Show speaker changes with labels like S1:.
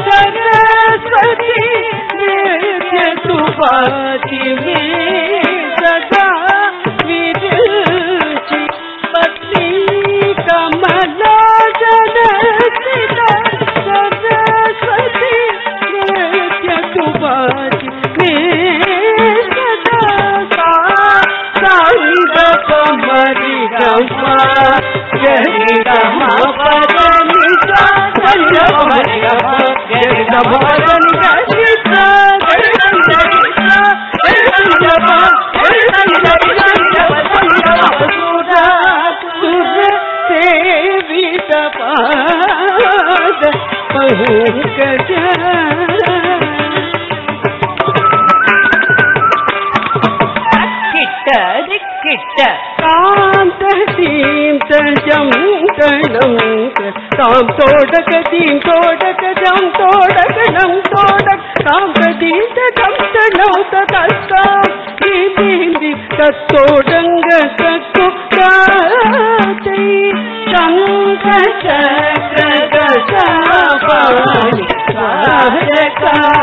S1: सरस्वती नृत्य सुभाषी में सदा विरुचि पत्नी कमला जनसिता सरस्वती नृत्य सुभाषी में सदा साईद कमरी गमा जय रमा पदनि कांत सीम जम तणम ताम तोड़क दीम तोड़क जम तोड़क नम तोड़क ताम दीम जम तणम तस्ता दीम तोड़ंग तत्तो काते शंख चक्र गजापाणि सारका